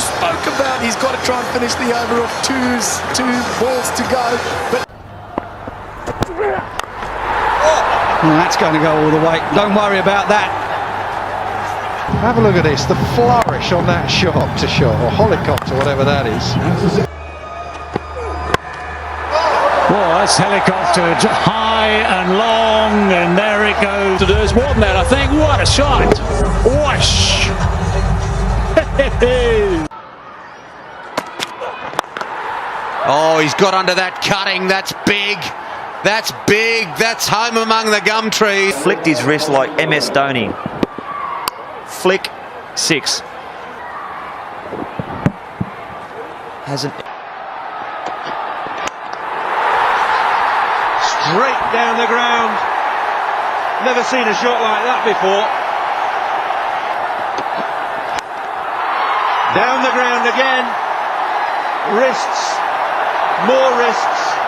spoke about he's got to try and finish the over of two balls to go. But well, that's going to go all the way. Don't worry about that. Have a look at this, the flourish on that shot to shot, or helicopter, whatever that is. Well, that's helicoptered high and long, and there it goes. There's more than that, I think. What a shot! Whoosh! Oh, he's got under that cutting. That's big. That's big. That's home among the gum trees. Flicked his wrist like MS Dhoni. Flick 6. Hasn't. Straight down the ground. Never seen a shot like that before. Down the ground again. Wrists. More wrists.